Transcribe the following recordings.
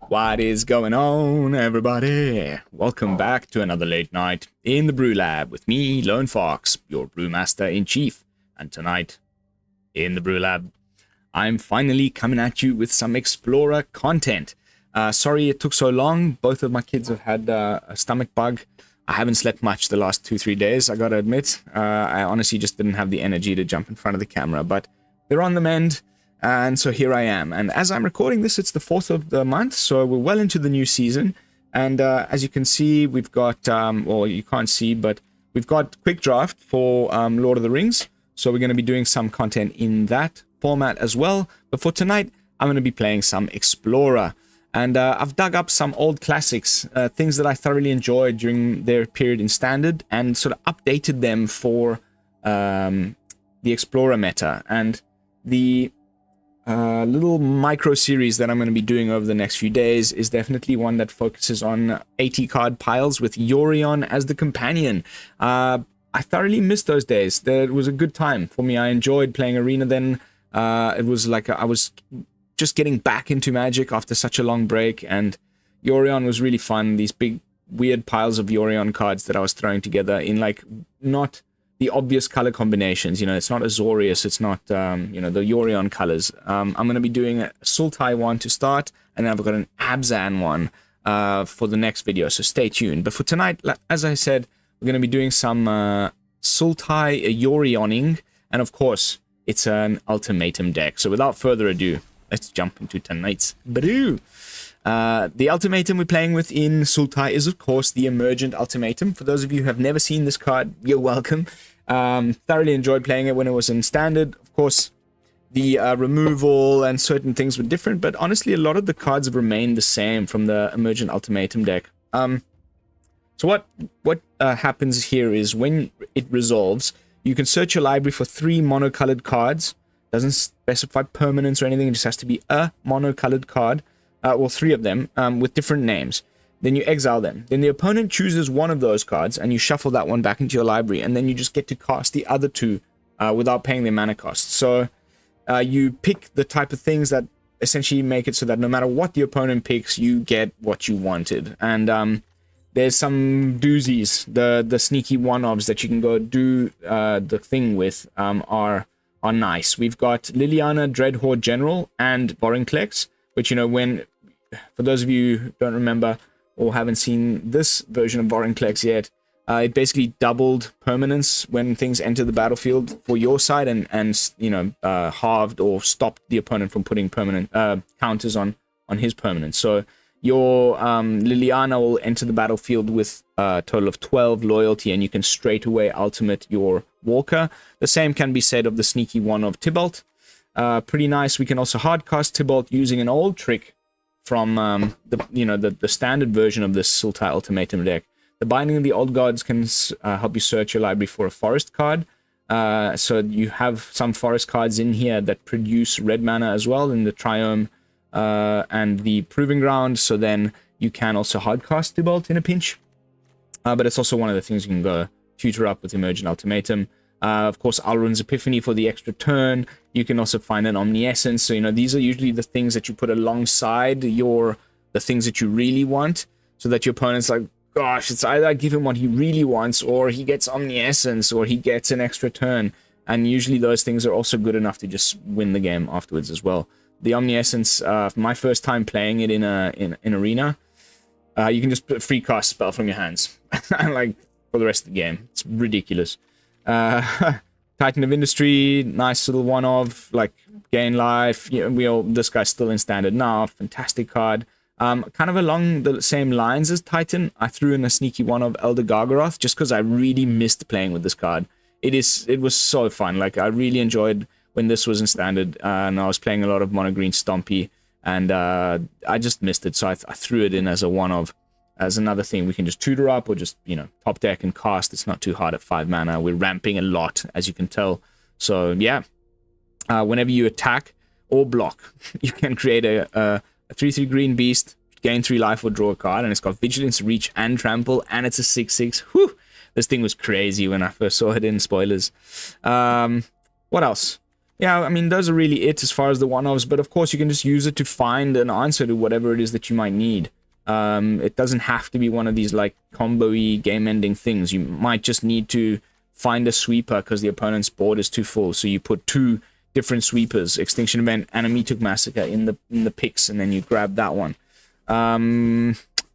What is going on, everybody? Welcome back to another late night in the Brew Lab with me, Lone Fox, your Brewmaster in Chief. And tonight, in the Brew Lab, I'm finally coming at you with some Explorer content. Sorry it took so long. Both of my kids have had a stomach bug. I haven't slept much the last 2-3 days, I gotta admit. I honestly just didn't have the energy to jump in front of the camera, but they're on the mend. And so here I am, and as I'm recording this, it's the 4th of the month, so we're well into the new season. And as you can see, we've got, well, you can't see, but we've got Quick Draft for Lord of the Rings, so we're going to be doing some content in that format as well. But for tonight, I'm going to be playing some Explorer, and I've dug up some old classics, things that I thoroughly enjoyed during their period in Standard, and sort of updated them for the Explorer meta. And the little micro series that I'm going to be doing over the next few days is definitely one that focuses on 80 card piles with Yorion as the companion. I thoroughly missed those days. It was a good time for me. I enjoyed playing Arena then. It was like I was just getting back into Magic after such a long break, and Yorion was really fun. These big weird piles of Yorion cards that I was throwing together in like not the obvious color combinations, you know, it's not Azorius, it's not, you know, the Yorion colors. I'm going to be doing a Sultai one to start, and then I've got an Abzan one for the next video, so stay tuned. But for tonight, as I said, we're going to be doing some Sultai Yorioning, and of course, it's an Ultimatum deck. So without further ado, let's jump into tonight's brew. The Ultimatum we're playing with in Sultai is, of course, the Emergent Ultimatum. For those of you who have never seen this card, you're welcome. Thoroughly enjoyed playing it when it was in Standard. Of course, the removal and certain things were different, but honestly, a lot of the cards have remained the same from the Emergent Ultimatum deck. So what happens here is when it resolves, you can search your library for 3 monocolored cards. Doesn't specify permanents or anything, it just has to be a monocolored card. Well, 3 of them with different names. Then you exile them. Then the opponent chooses one of those cards, and you shuffle that one back into your library, and then you just get to cast the other 2 without paying their mana cost. So you pick the type of things that essentially make it so that no matter what the opponent picks, you get what you wanted. And there's some doozies. The sneaky one-offs that you can go do the thing with are nice. We've got Liliana, Dreadhorde General, and Vorinclex, which, you know, when, for those of you who don't remember or haven't seen this version of Vorinclex yet, it basically doubled permanence when things enter the battlefield for your side, and you know, halved or stopped the opponent from putting permanent counters on his permanence. So your Liliana will enter the battlefield with a total of 12 loyalty, and you can straight away ultimate your Walker. The same can be said of the sneaky one of Tybalt. Pretty nice. We can also hardcast Tybalt using an old trick from the standard version of this Sultai Ultimatum deck. The Binding of the Old Gods can help you search your library for a forest card. So you have some forest cards in here that produce red mana as well in the Triome and the Proving Ground. So then you can also hardcast Tybalt in a pinch. But it's also one of the things you can go tutor up with Emergent Ultimatum. Of course, Alrund's Epiphany for the extra turn. You can also find an Omniscience. So, you know, these are usually the things that you put alongside the things that you really want, so that your opponent's like, gosh, it's either I give him what he really wants, or he gets Omniscience, or he gets an extra turn. And usually those things are also good enough to just win the game afterwards as well. The Omniscience, my first time playing it in Arena, you can just put a free cast spell from your hands, like, for the rest of the game. It's ridiculous. Titan of Industry, nice little one-of, like, gain life. You know, this guy's still in Standard now. Fantastic card. Kind of along the same lines as Titan, I threw in a sneaky one of Elder Gargaroth just because I really missed playing with this card. It was so fun. Like, I really enjoyed when this was in Standard, and I was playing a lot of Mono Green Stompy, and I just missed it, so I threw it in as a one-of. As another thing, we can just tutor up or just, you know, top deck and cast. It's not too hard at 5 mana. We're ramping a lot, as you can tell. So, yeah. Whenever you attack or block, you can create a 3/3 green beast, gain 3 life or draw a card, and it's got Vigilance, Reach, and Trample, and it's a 6/6. Whew! This thing was crazy when I first saw it in spoilers. What else? yeah, I mean, those are really it as far as the one-offs, but of course you can just use it to find an answer to whatever it is that you might need. It doesn't have to be one of these, like, combo-y, game-ending things. You might just need to find a sweeper because the opponent's board is too full, so you put 2 different sweepers, Extinction Event and a Meathook Massacre in the picks, and then you grab that one.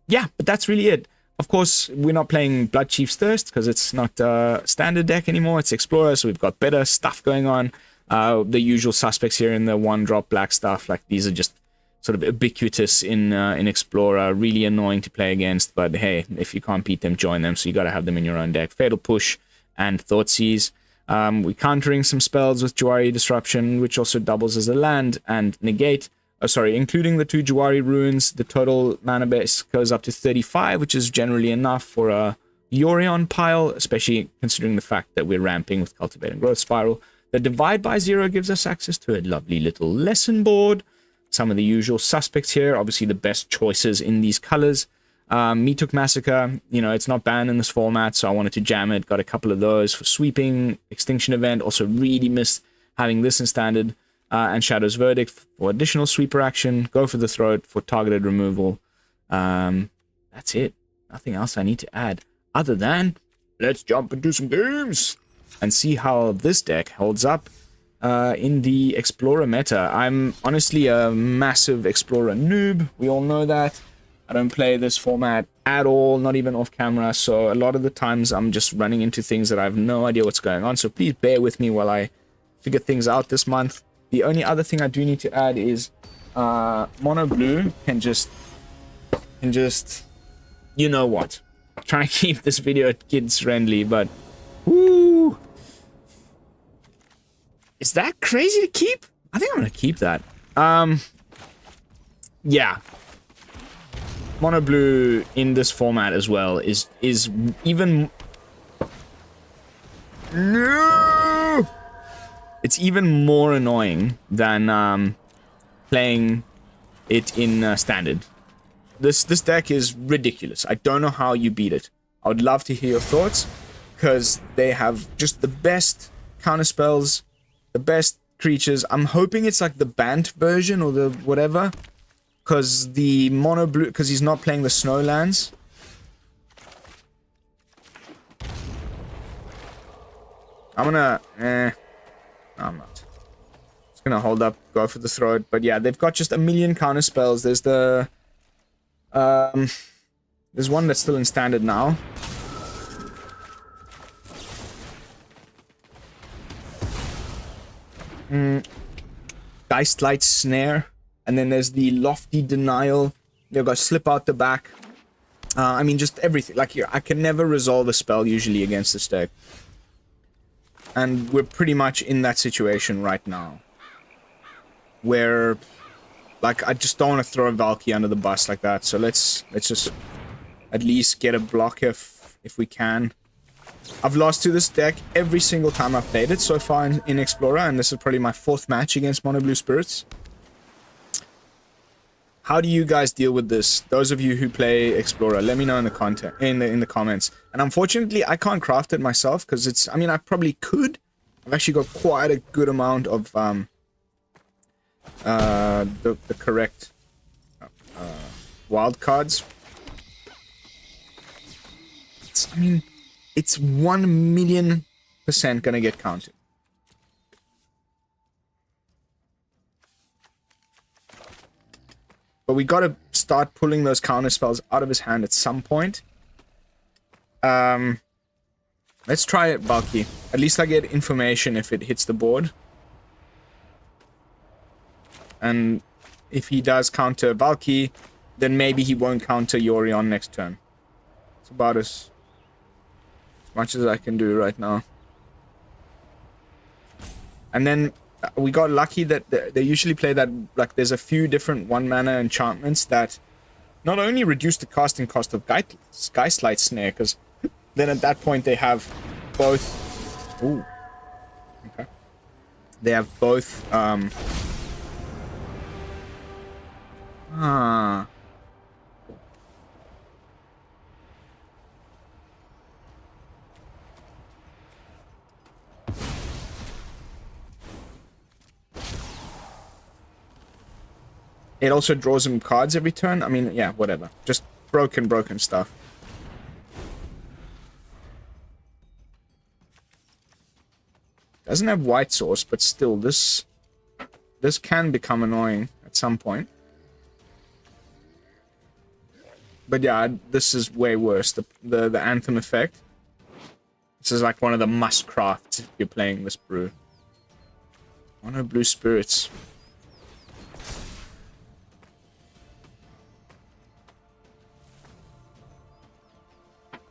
Yeah, but that's really it. Of course, we're not playing Blood Chief's Thirst because it's not a standard deck anymore. It's Explorer, so we've got better stuff going on. The usual suspects here in the 1-drop black stuff, like these are just sort of ubiquitous in Explorer, really annoying to play against, but hey, if you can't beat them, join them, so you got to have them in your own deck. Fatal Push and Thoughtseize. We're countering some spells with Jwari Disruption, which also doubles as a land, and Negate. Oh, sorry, including the 2 Jwari runes, the total mana base goes up to 35, which is generally enough for a Yorion pile, especially considering the fact that we're ramping with Cultivate and Growth Spiral. The Divide by 0 gives us access to a lovely little lesson board. Some of the usual suspects here, obviously the best choices in these colors. Meathook Massacre, you know, it's not banned in this format, so I wanted to jam it. Got a couple of those for sweeping. Extinction Event, also really missed having this in standard. And Shadow's Verdict for additional sweeper action. Go for the Throat for targeted removal. That's it. Nothing else I need to add. Other than, let's jump into some games and see how this deck holds up in the Explorer meta. I'm honestly a massive Explorer noob. We all know that. I don't play this format at all, not even off camera, so a lot of the times I'm just running into things that I have no idea what's going on, so please bear with me while I figure things out this month. The only other thing I do need to add is Mono Blue can just, you know what, trying to keep this video kids friendly, but woo! Is that crazy to keep? I think I'm gonna keep that. Yeah. Mono Blue in this format as well is even... No! It's even more annoying than playing it in standard. This deck is ridiculous. I don't know how you beat it. I would love to hear your thoughts, because they have just the best counterspells, the best creatures. I'm hoping it's like the Bant version or the whatever, because the Mono Blue, because he's not playing the Snowlands. I'm gonna... no, I'm not. Just gonna hold up, go for the Throat. But yeah, they've got just a million counter spells. There's the... there's one that's still in standard now. Geistlight Snare. And then there's the Lofty Denial. They've got Slip Out the Back. I mean, just everything. Like, I can never resolve a spell usually against this deck. And we're pretty much in that situation right now. Where, like, I just don't want to throw a Valki under the bus like that. So let's just at least get a block if we can. I've lost to this deck every single time I've played it so far in Explorer, and this is probably my 4th match against Mono Blue Spirits. How do you guys deal with this? Those of you who play Explorer, let me know in the comments. And unfortunately, I can't craft it myself because it's... I mean, I probably could. I've actually got quite a good amount of the correct wild cards. I mean, it's 1,000,000% gonna get counted. But we gotta start pulling those counter spells out of his hand at some point. Let's try it, Valki. At least I get information if it hits the board. And if he does counter Valki, then maybe he won't counter Yorion next turn. It's about as much as I can do right now. And then we got lucky that they usually play that, like, there's a few different 1-mana enchantments that not only reduce the casting cost of Geistlight Snare, because then at that point they have both... Ooh. Okay. They have both... It also draws him cards every turn. I mean, yeah, whatever. Just broken stuff. Doesn't have white source, but still, this can become annoying at some point. But yeah, this is way worse. The Anthem effect. This is like one of the must crafts if you're playing this brew. Mono blue spirits.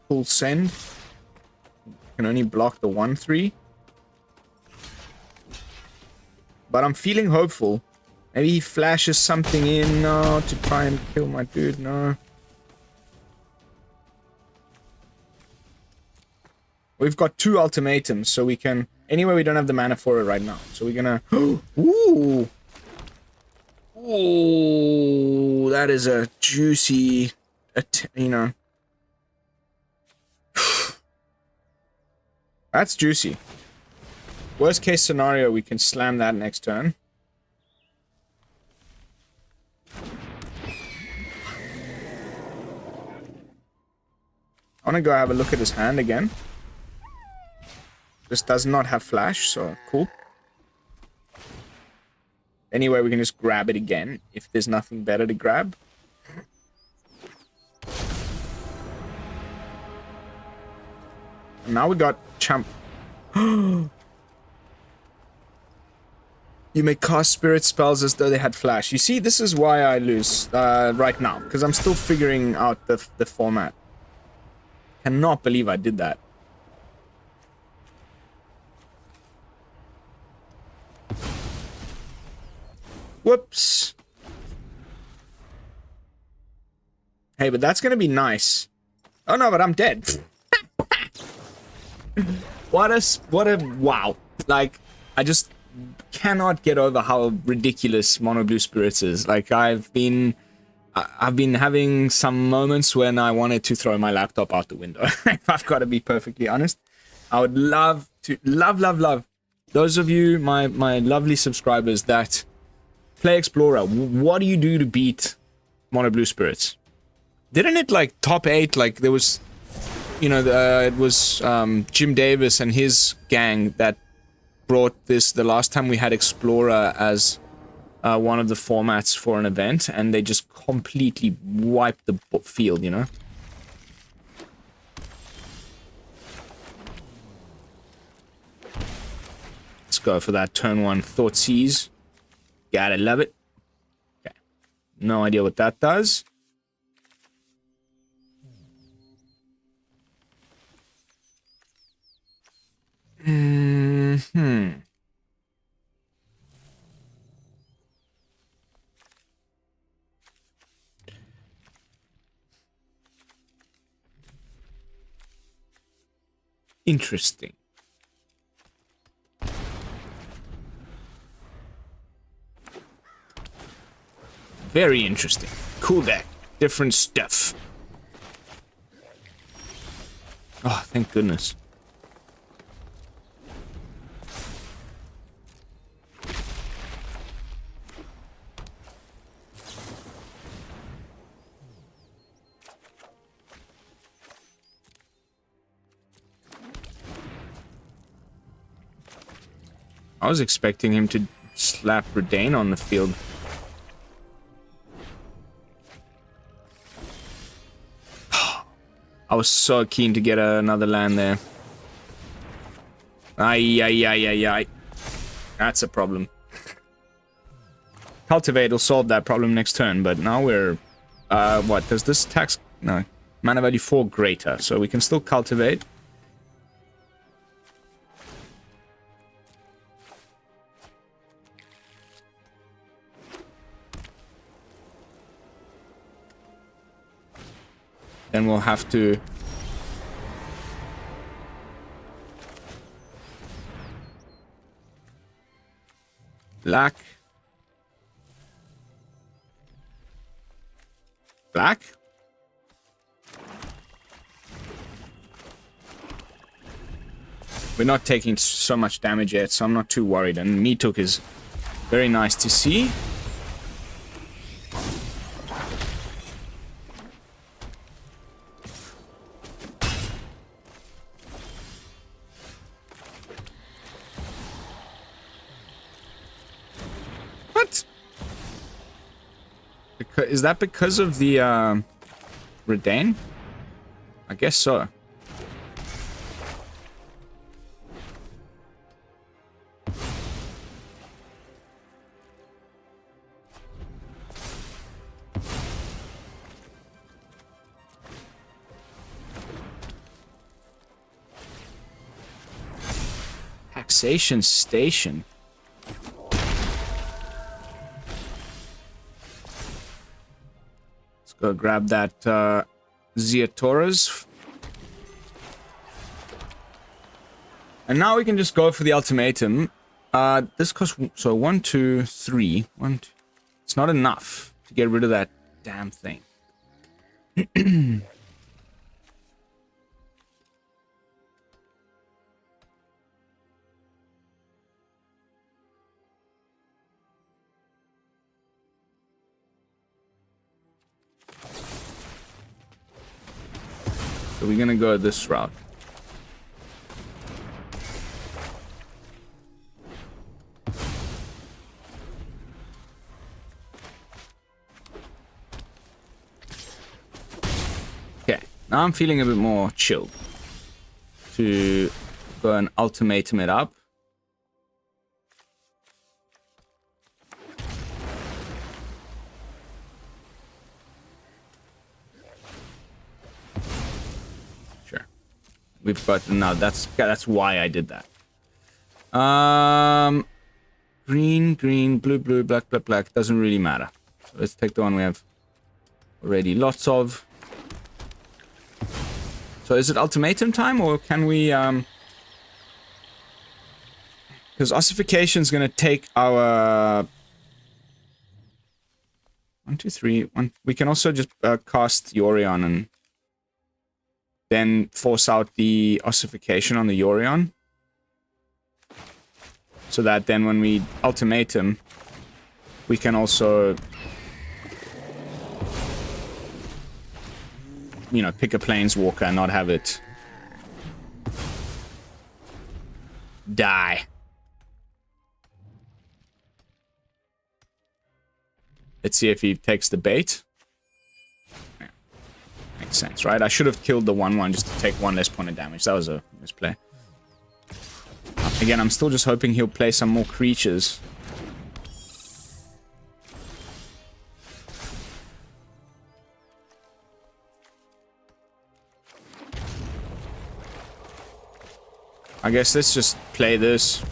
Full send. Can only block the 1/3. But I'm feeling hopeful. Maybe he flashes something in to try and kill my dude. No. We've got 2 ultimatums, so we can... Anyway, we don't have the mana for it right now. So we're gonna... Ooh! Ooh! That is a juicy... you know... That's juicy. Worst case scenario, we can slam that next turn. I want to go have a look at his hand again. This does not have flash, so cool. Anyway, we can just grab it again if there's nothing better to grab. And now we got champ. You may cast spirit spells as though they had flash. You see, this is why I lose right now, because I'm still figuring out the format. Cannot believe I did that. Whoops. Hey, but that's gonna be nice. Oh no, but I'm dead. What a wow. Like, I just cannot get over how ridiculous Mono Blue Spirits is. Like, I've been having some moments when I wanted to throw my laptop out the window. If I've got to be perfectly honest. I would love to love those of you, my lovely subscribers that play Explorer. What do you do to beat Mono Blue Spirits? Didn't it like top 8? Like there was, you know, it was Jim Davis and his gang that brought this the last time we had Explorer as one of the formats for an event, and they just completely wiped the field, you know? Let's go for that turn 1 Thoughtseize. Gotta love it. Okay. No idea what that does. Interesting. Very interesting. Cool deck. Different stuff. Oh, thank goodness. I was expecting him to slap Redain on the field. I was so keen to get another land there. Ay. That's a problem. Cultivate will solve that problem next turn, but now we're... what? Does this tax... No. Mana value 4 greater, so we can still cultivate. Then we'll have to... Black. Black? We're not taking so much damage yet, so I'm not too worried. And Meathook is very nice to see. is that because of the Redain? I guess so. Taxation Station. Let's go grab that Ziatoras. And now we can just go for the ultimatum. This costs, so 1, 2, 3. 1, 2. It's not enough to get rid of that damn thing. So we're gonna go this route. Okay, now I'm feeling a bit more chilled to go and ultimatum it up. We've got now. That's why I did that. Green, green, blue, blue, black, black, black. Doesn't really matter. So let's take the one we have already lots of. So is it ultimatum time, or can we? Because ossification is going to take our 1, 2, 3. 1. We can also just cast Yorion and then force out the ossification on the Yorion. So that then when we ultimatum, we can also, you know, pick a planeswalker and not have it die. Let's see if he takes the bait. Makes sense, right? I should have killed the 1/1 just to take 1 less point of damage. That was a misplay. Again, I'm still just hoping he'll play some more creatures. I guess let's just play this.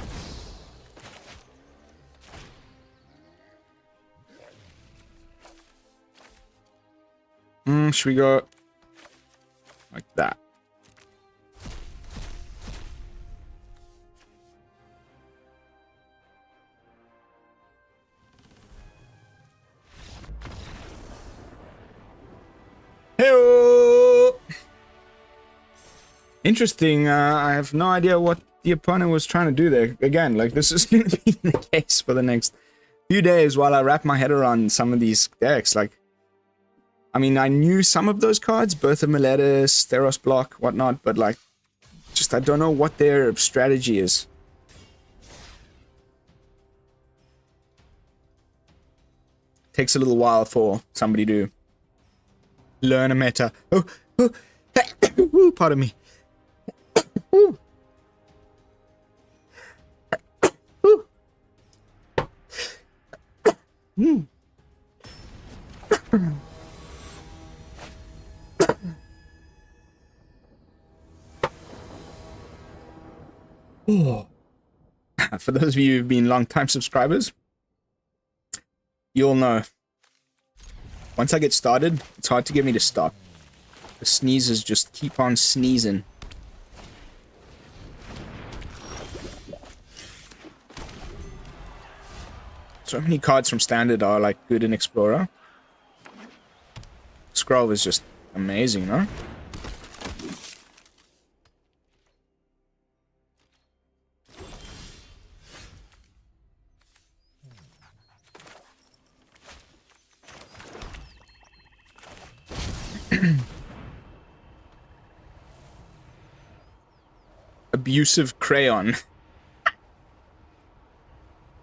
Should we go like that? Hey-oh! Interesting. I have no idea what the opponent was trying to do there. Again, like, this is going to be the case for the next few days while I wrap my head around some of these decks. Like, I mean, I knew some of those cards, Birth of Meletis, Theros Block, whatnot, but like, just I don't know what their strategy is. Takes a little while for somebody to learn a meta. Oh, pardon me. For those of you who've been long-time subscribers, you'll know. Once I get started, it's hard to get me to stop. The sneezes just keep on sneezing. So many cards from Standard are like good in Explorer. Scroll is just amazing, no? Abusive Crayon.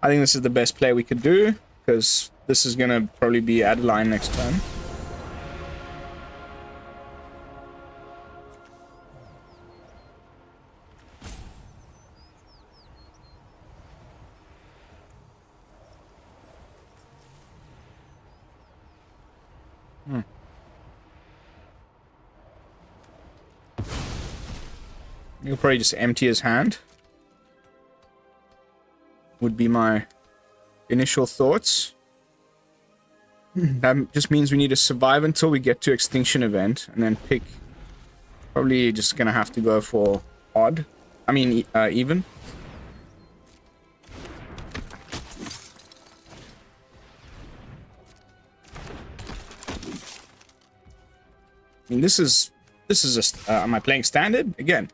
I think this is the best play we could do, because this is gonna probably be Adeline next turn. He'll probably just empty his hand. Would be my initial thoughts. That just means we need to survive until we get to Extinction Event, and then pick. Probably just gonna have to go for odd. I mean, even. I mean, this is a. Am I playing standard again?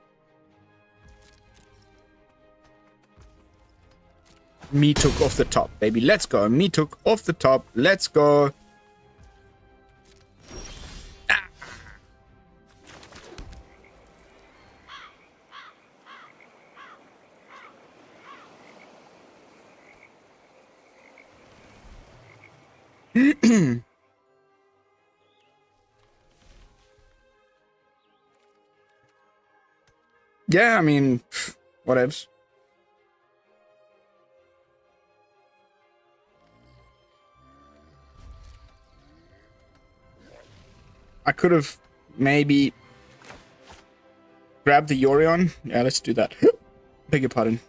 Meathook off the top, baby. Let's go. Meathook off the top. Let's go. Ah. Yeah, I mean, whatevs. I could have maybe grabbed the Yorion. Yeah, let's do that. Beg your pardon.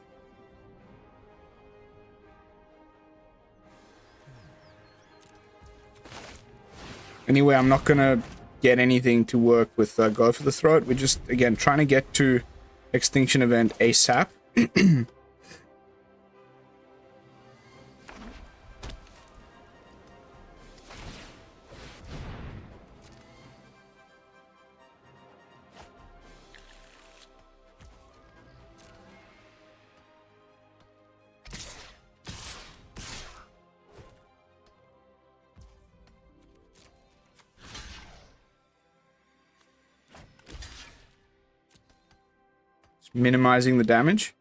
Anyway, I'm not gonna get anything to work with Go for the Throat. We're just, again, trying to get to Extinction Event ASAP. Minimizing the damage.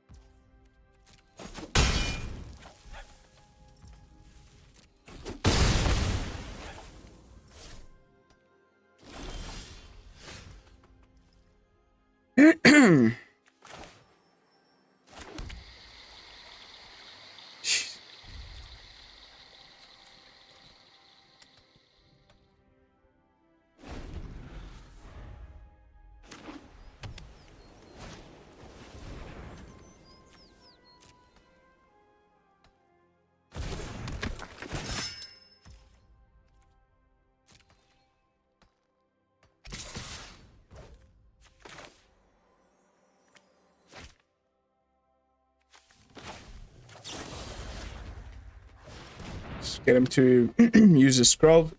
Get him to use his scroll.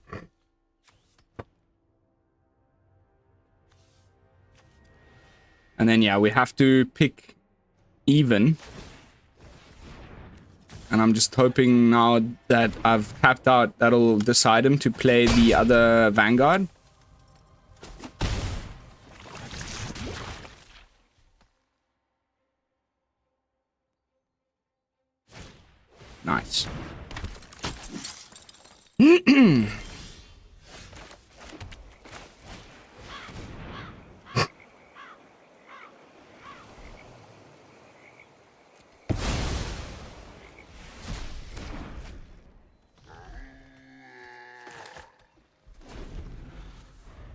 And then, yeah, we have to pick even. And I'm just hoping now that I've tapped out, that'll decide him to play the other Vanguard. Nice.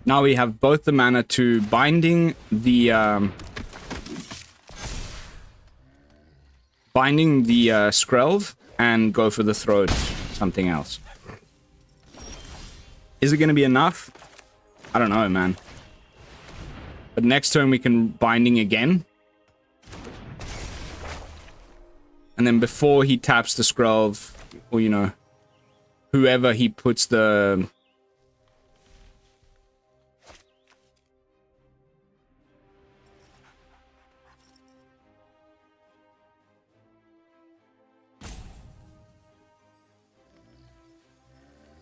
Now we have both the mana to binding the Skrelv and Go for the Throat, something else. Is it going to be enough? I don't know, man. But next turn we can binding again. And then before he taps the Skrelv, or, you know, whoever he puts the...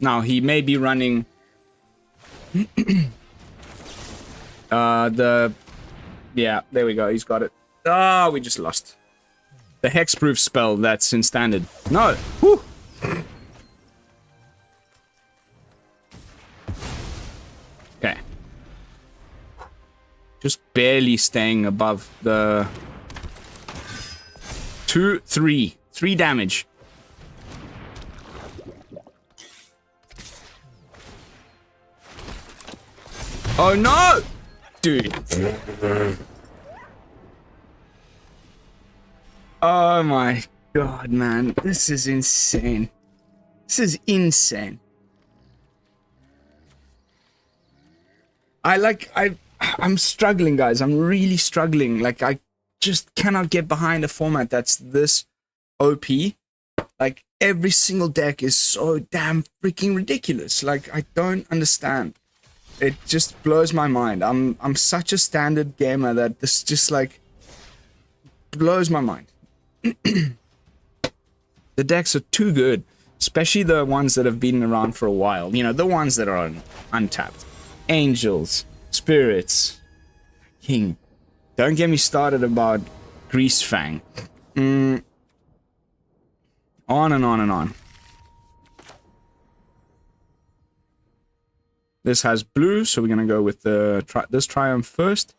Now, he may be running yeah, there we go, he's got it. Ah, we just lost. The hexproof spell that's in standard. No! Whew. Just barely staying above the 3 damage. Oh no! Dude. Oh my god, man. This is insane. This is insane. I'm struggling, guys. I'm really struggling. Like, I just cannot get behind a format that's this OP. Like, every single deck is so damn freaking ridiculous. Like, I don't understand. It just blows my mind. I'm such a standard gamer that this just, like, blows my mind. The decks are too good. Especially the ones that have been around for a while. You know, the ones that are untapped. Angels. Spirits. King. Don't get me started about Greasefang. On and on and on. This has blue, so we're gonna go with the this Triumph first.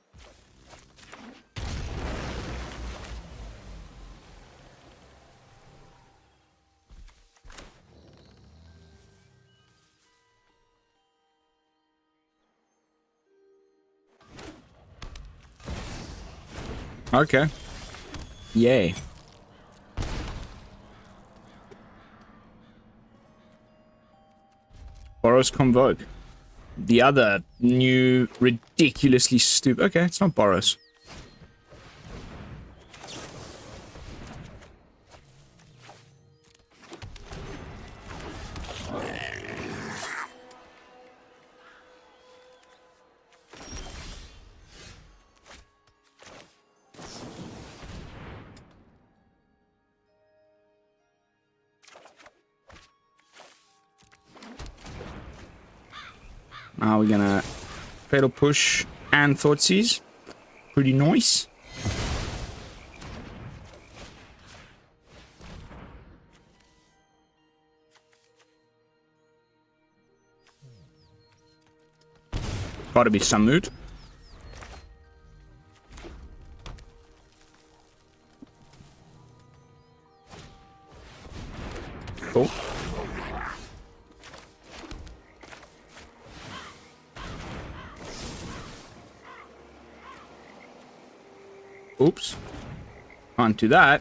Okay. Yay. Boros Convoke. The other new, ridiculously stupid... Okay, it's not Boros. Now we're gonna Fatal Push and Thoughtseize. Pretty nice. Gotta be some mood. Cool. Oops. Can't do that.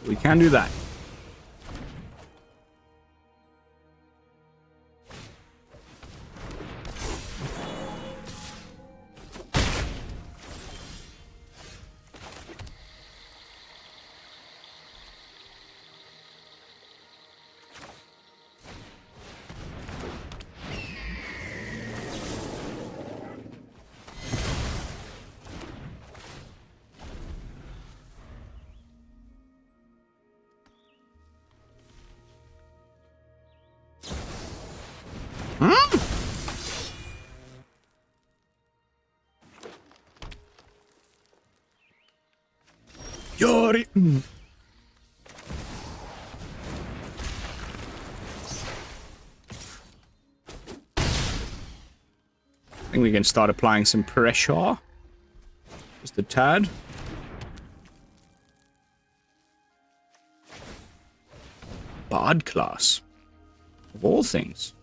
We can do that. Yori. I think we can start applying some pressure. Just a tad. Bard class. Of all things.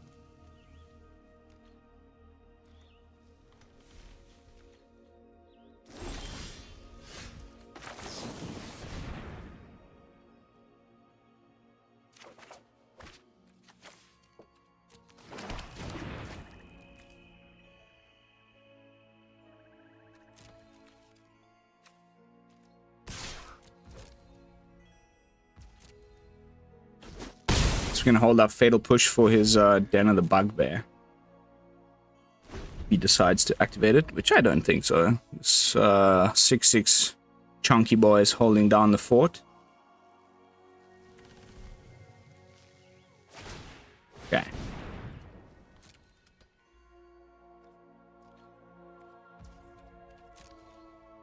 We're gonna hold up Fatal Push for his Den of the Bugbear. He decides to activate it, which I don't think so. It's 6/6 chunky boys holding down the fort. Okay.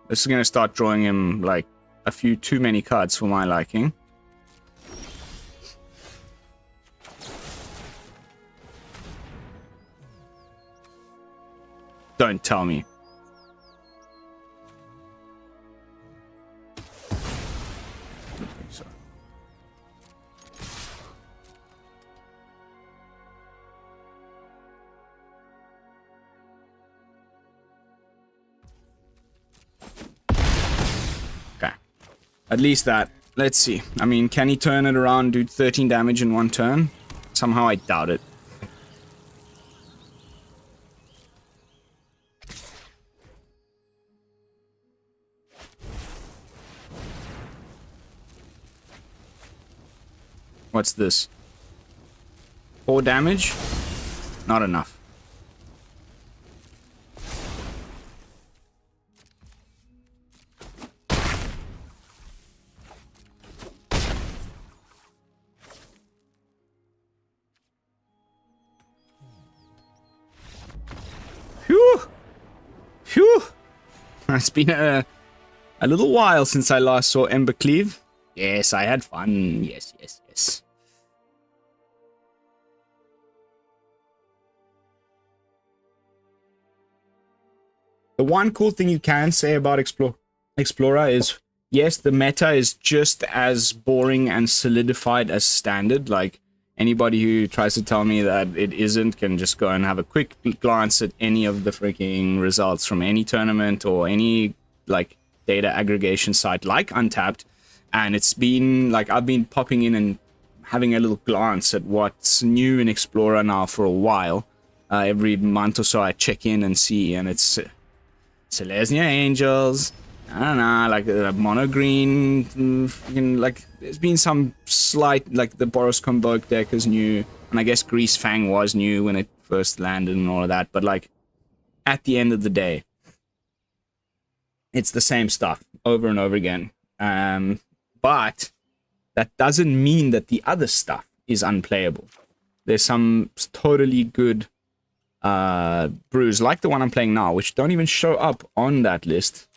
This is gonna start drawing him like a few too many cards for my liking. Don't tell me. Okay. At least that. Let's see. I mean, can he turn it around, do 13 damage in one turn? Somehow I doubt it. What's this? 4 damage? Not enough. Phew! Phew! It's been a little while since I last saw Embercleave. Yes, I had fun. Yes, yes, yes. The one cool thing you can say about Explorer is, yes, the meta is just as boring and solidified as standard. Like, anybody who tries to tell me that it isn't can just go and have a quick glance at any of the freaking results from any tournament or any, like, data aggregation site like Untapped. And it's been, like, I've been popping in and having a little glance at what's new in Explorer now for a while. Every month or so I check in and see, and it's Selesnya Angels, I don't know, like mono green, like there's been some slight, like the Boros Convoke deck is new, and I guess Greasefang was new when it first landed and all of that, but like at the end of the day, it's the same stuff over and over again. But that doesn't mean that the other stuff is unplayable. There's some totally good brews like the one I'm playing now, which don't even show up on that list,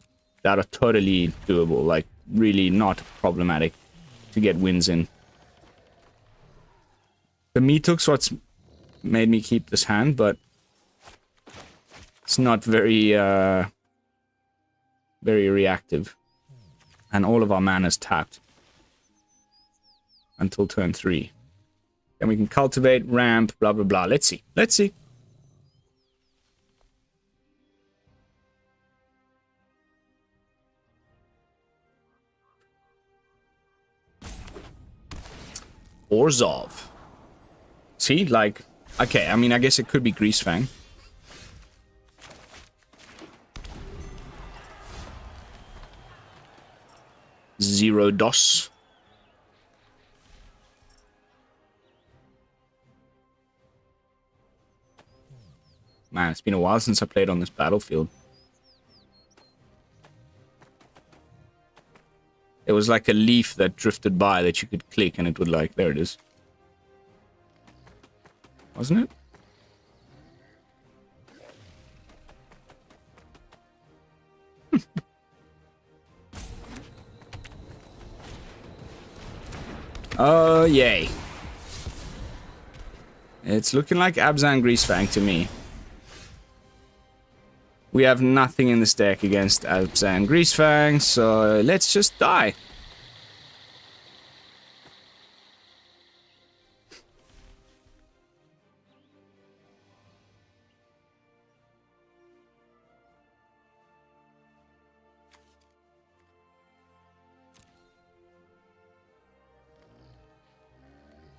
that are totally doable, like really not problematic to get wins in. The Meathook's what's made me keep this hand, but it's not very very reactive, and all of our mana's tapped until turn 3. Then we can cultivate, ramp, blah blah blah. Let's see. Let's see. Orzhov. See, like, okay, I mean, I guess it could be Greasefang. Zero DOS. Man, it's been a while since I played on this battlefield. It was like a leaf that drifted by that you could click and it would like, there it is. Wasn't it? Oh, yay. It's looking like Abzan Greasefang to me. We have nothing in this deck against Abzan Greasefang, so let's just die.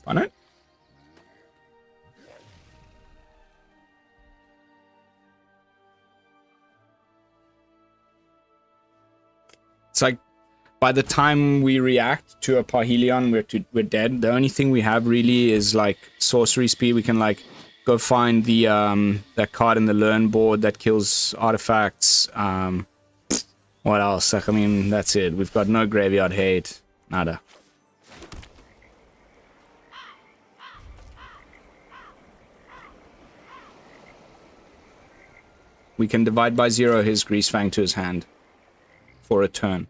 On it? It's like, by the time we react to a Parhelion, we're dead. The only thing we have really is like sorcery speed. We can like go find the that card in the learn board that kills artifacts. What else? Like, I mean, that's it. We've got no graveyard hate. Nada. We can divide by 0 his Greasefang to his hand for a turn.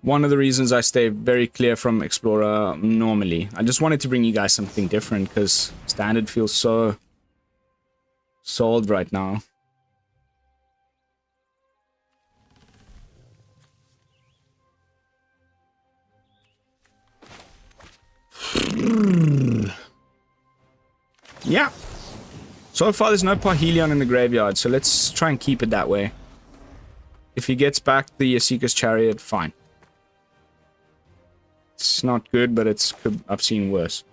one of the reasons I stay very clear from Explorer normally. I just wanted to bring you guys something different because Standard feels so sold right now. Yeah. So far there's no Parhelion in the graveyard, so let's try and keep it that way. If he gets back the Seeker's Chariot, fine. It's not good, but I've seen worse.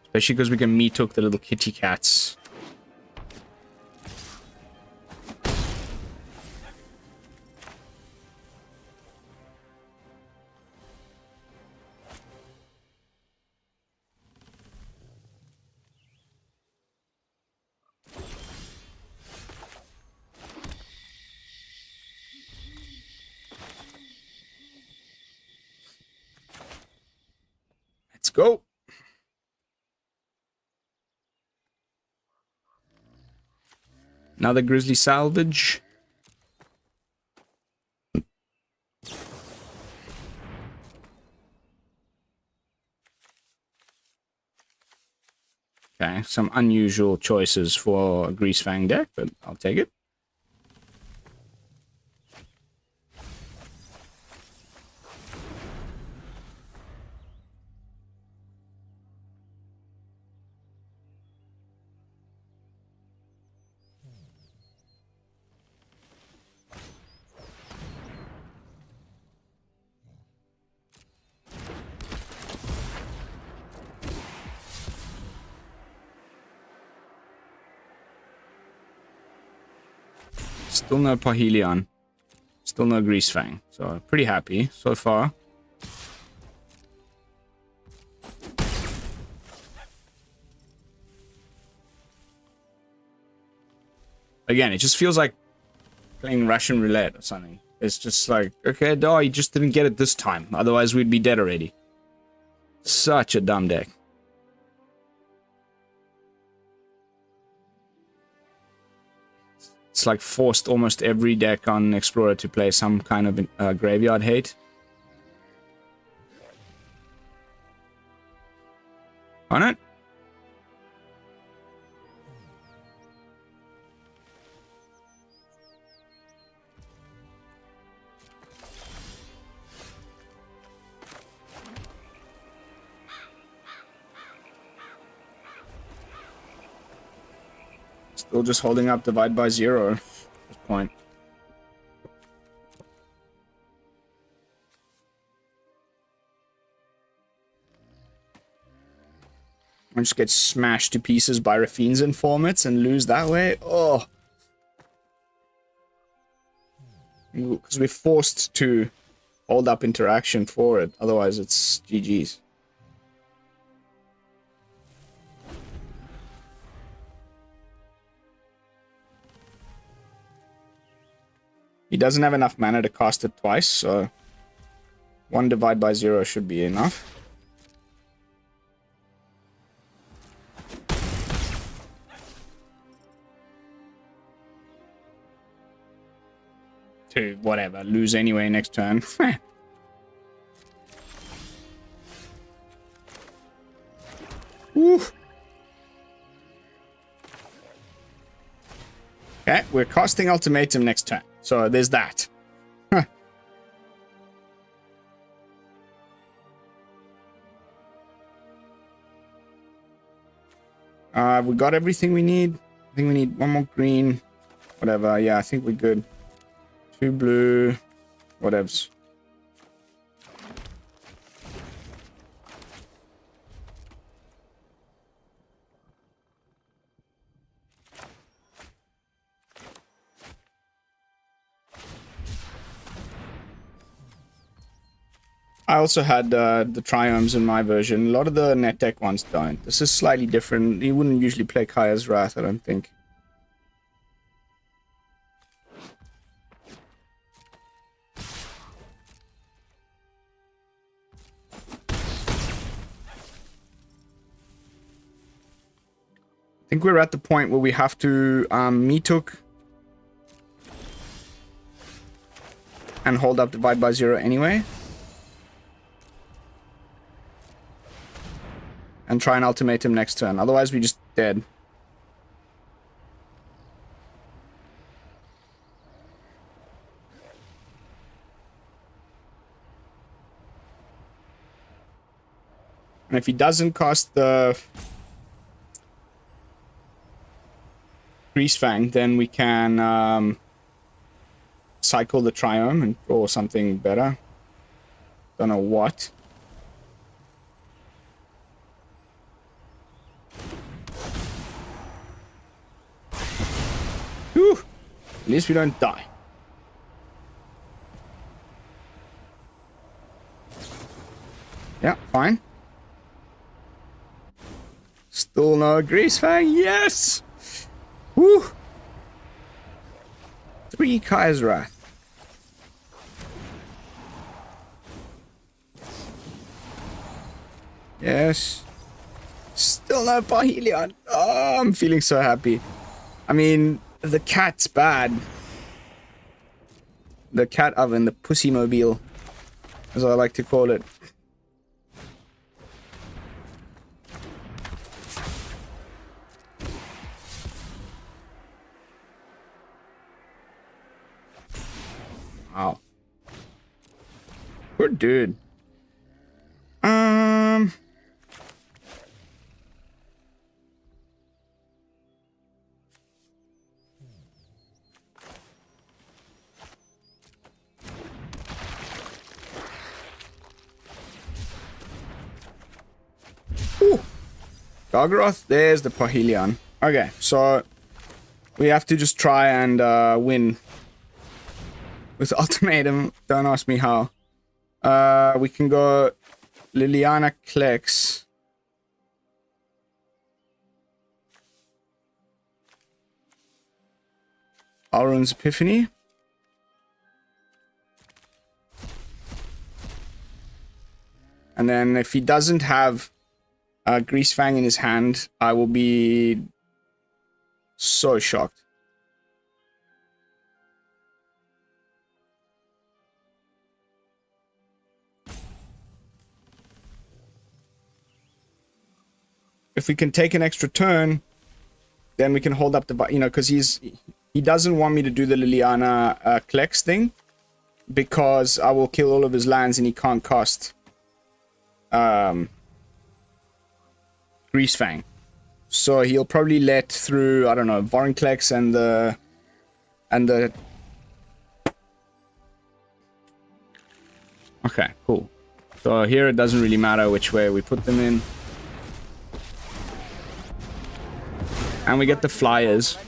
Especially because we can Meathook the little kitty cats. Let's go. Another Grizzly Salvage. Okay, some unusual choices for a Greasefang deck, but I'll take it. Still no Parhelion. Still no Greasefang. So pretty happy so far. Again, it just feels like playing Russian roulette or something. It's just like, okay, no, you just didn't get it this time. Otherwise, we'd be dead already. Such a dumb deck. It's like forced almost every deck on Explorer to play some kind of graveyard hate. On it? Still just holding up Divide by Zero at this point. I just get smashed to pieces by Rafine's Informants and lose that way. Oh. Because we're forced to hold up interaction for it. Otherwise, it's GG's. He doesn't have enough mana to cast it twice, so one Divide by Zero should be enough. To whatever, lose anyway next turn. Woo. Okay, we're casting Ultimatum next turn. So there's that. Huh. We got everything we need. I think we need one more green. Whatever. Yeah, I think we're good. 2 blue. Whatevs. I also had the Triomes in my version. A lot of the net deck ones don't. This is slightly different. You wouldn't usually play Kaya's Wrath, I don't think. I think we're at the point where we have to Meathook and hold up divide by 0 anyway. And try and ultimate him next turn. Otherwise, we just dead. And if he doesn't cast the Greasefang, then we can cycle the Triome and draw something better. Don't know what. Whew. At least we don't die. Yeah, fine. Still no Greasefang. Yes! Woo! 3 Kaisrath. Yes. Still no Parhelion. Oh, I'm feeling so happy. I mean, the cat's bad. The cat oven, the pussy mobile, as I like to call it. Wow. Poor dude. Ooh. Gargaroth, there's the Parhelion. Okay, so we have to just try and win with Ultimatum. Don't ask me how. We can go Liliana Klex. Alrund's Epiphany. And then if he doesn't have Greasefang in his hand, I will be so shocked. If we can take an extra turn, then we can hold up the, you know, because he doesn't want me to do the Liliana Klex thing, because I will kill all of his lands and he can't cast Greasefang. So he'll probably let through, I don't know, Vorinclex and the okay, cool. So here it doesn't really matter which way we put them in. And we get the flyers.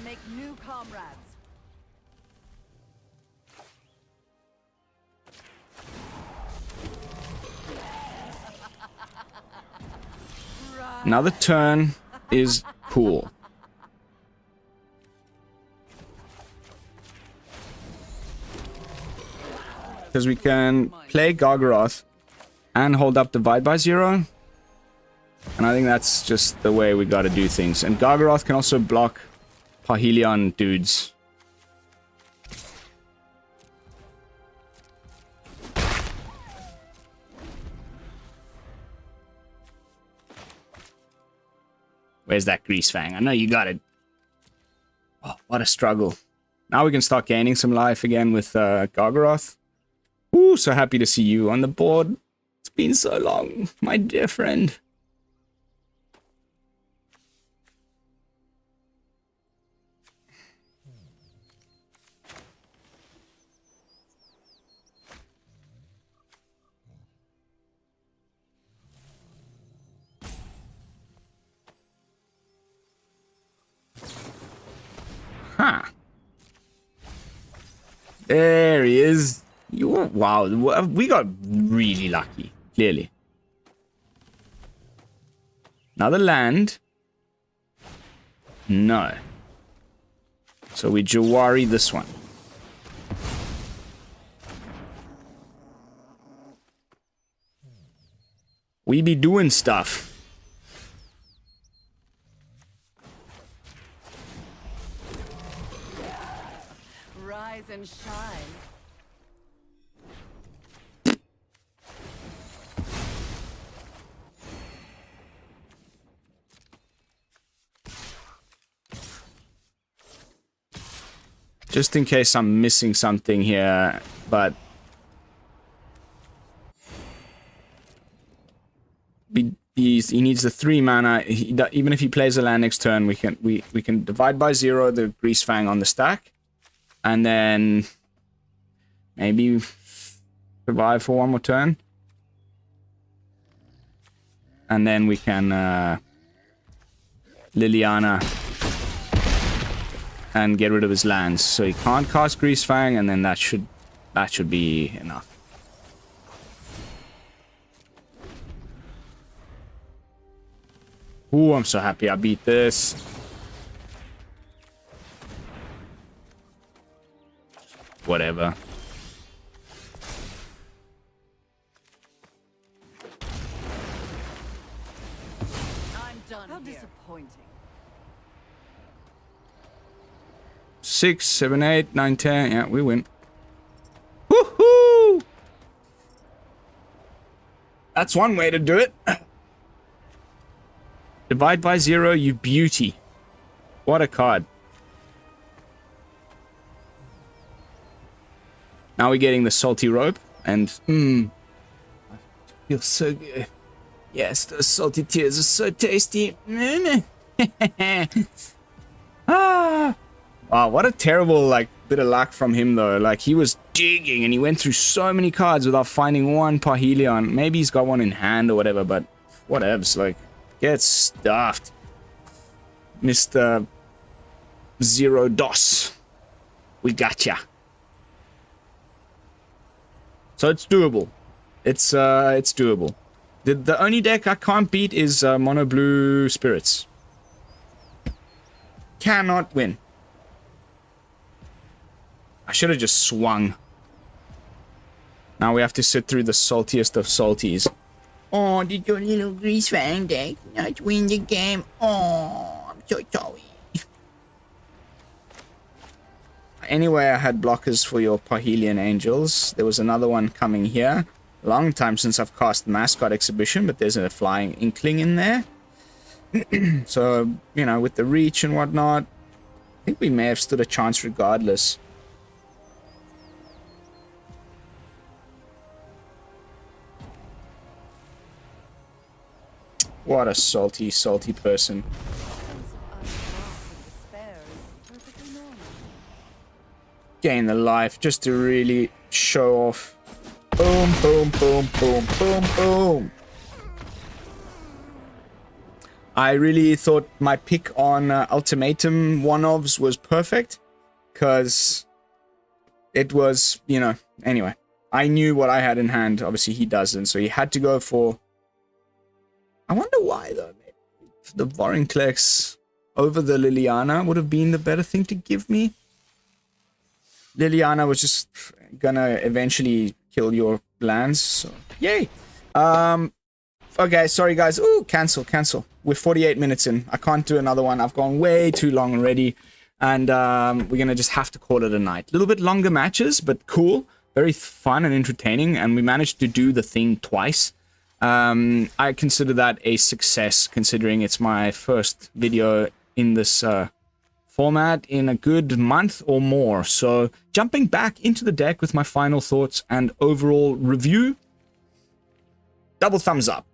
Another turn is cool. Because we can play Gargaroth and hold up divide by 0. And I think that's just the way we gotta do things. And Gargaroth can also block Parhelion dudes. Where's that Greasefang? I know you got it. Oh, what a struggle. Now we can start gaining some life again with Gargaroth. Ooh, so happy to see you on the board. It's been so long, my dear friend. Huh. There he is. Wow, we got really lucky, clearly. Another land. No. So we Jwari this one. We be doing stuff. Just in case I'm missing something here, but he needs the 3 mana. Even if he plays a land next turn, we can divide by 0 the Greasefang on the stack, and then maybe survive for 1 more turn, and then we can Liliana and get rid of his lands. So he can't cast Greasefang, and then that should be enough. Ooh, I'm so happy I beat this. Whatever. I'm done. How disappointing. 6, 7, 8, 9, 10. Yeah, we win. Woohoo! That's one way to do it. Divide by 0, you beauty. What a card. Now we're getting the salty rope, and I feel so good. Yes, those salty tears are so tasty. Ah. Wow, what a terrible bit of luck from him though. Like, he was digging and he went through so many cards without finding one Parhelion. Maybe he's got one in hand or whatever, but whatevs. Like, get stuffed, Mr. Zero DOS. We gotcha. So it's doable. It's doable. The only deck I can't beat is Mono Blue Spirits. Cannot win. I should have just swung. Now we have to sit through the saltiest of salties. Oh, did your little Greasefang deck not win the game? Oh, I'm so sorry. Anyway, I had blockers for your Parhelion Angels. There was another one coming here. Long time since I've cast Mascot Exhibition, but there's a Flying Inkling in there. So, you know, with the reach and whatnot, I think we may have stood a chance regardless. What a salty, salty person. Gain the life just to really show off. Boom, boom, boom, boom, boom, boom. I really thought my pick on Ultimatum one-ofs was perfect, because it was, you know, anyway. I knew what I had in hand. Obviously, he doesn't, so he had to go for... I wonder why, though. Maybe the Vorinclex over the Liliana would have been the better thing to give me. Liliana was just gonna eventually kill your lands, so yay. Okay, sorry guys. Ooh, cancel. We're 48 minutes in. I can't do another one. I've gone way too long already, and we're gonna just have to call it a night. A little bit longer matches, but cool, very fun and entertaining, and we managed to do the thing twice. I consider that a success, considering it's my first video in this format in a good month or more. So jumping back into the deck with my final thoughts and overall review, double thumbs up.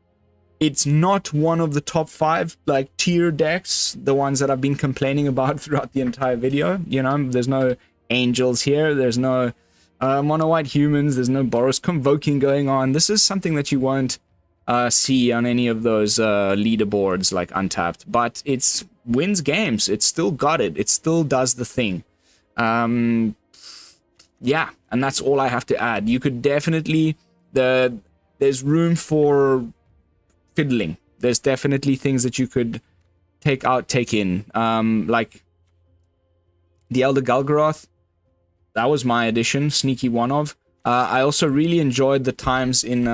It's not one of the top 5 tier decks, the ones that I've been complaining about throughout the entire video. You know, there's no angels here, there's no mono white humans, there's no Boros Convoking going on. This is something that you won't see on any of those leaderboards like Untapped, but it's wins games. It's still got it. It still does the thing. Yeah, and that's all I have to add. You could definitely there's room for fiddling. There's definitely things that you could take in. Like the Elder Gargaroth. That was my addition, sneaky one of. I also really enjoyed the times in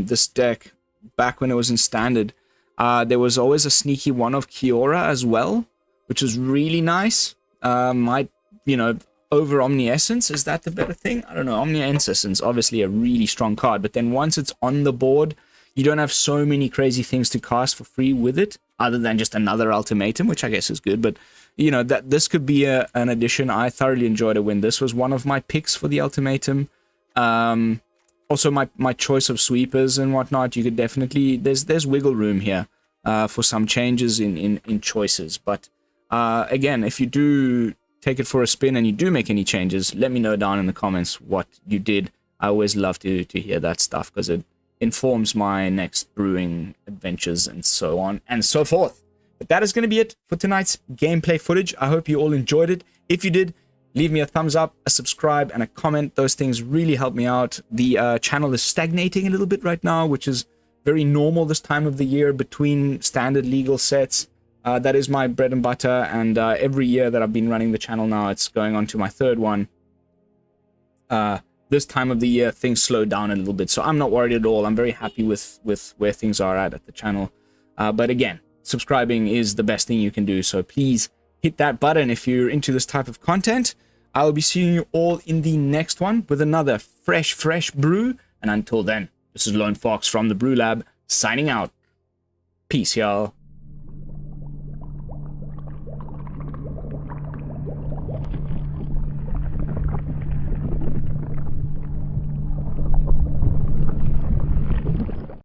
this deck back when it was in Standard. There was always a sneaky one of Kiora as well, which was really nice. Might, you know, over Omniscience, is that the better thing? I don't know. Omniscience is obviously a really strong card, but then once it's on the board, you don't have so many crazy things to cast for free with it, other than just another ultimatum, which I guess is good. But you know that this could be an addition. I thoroughly enjoyed it when this was one of my picks for the ultimatum. Also, my choice of sweepers and whatnot. You could definitely there's wiggle room here for some changes in choices. But again, if you do take it for a spin and you do make any changes, let me know down in the comments what you did. I always love to hear that stuff because it informs my next brewing adventures and so on and so forth. But that is going to be it for tonight's gameplay footage. I hope you all enjoyed it. If you did, leave me a thumbs up, a subscribe, and a comment. Those things really help me out. The channel is stagnating a little bit right now, which is very normal this time of the year between standard legal sets. That is my bread and butter, and every year that I've been running the channel now, it's going on to my third one. This time of the year, things slow down a little bit, so I'm not worried at all. I'm very happy with where things are at the channel. But again, subscribing is the best thing you can do, so please hit that button if you're into this type of content. I'll be seeing you all in the next one with another fresh brew. And until then, this is Lone Fox from the Brew Lab, signing out. Peace, y'all.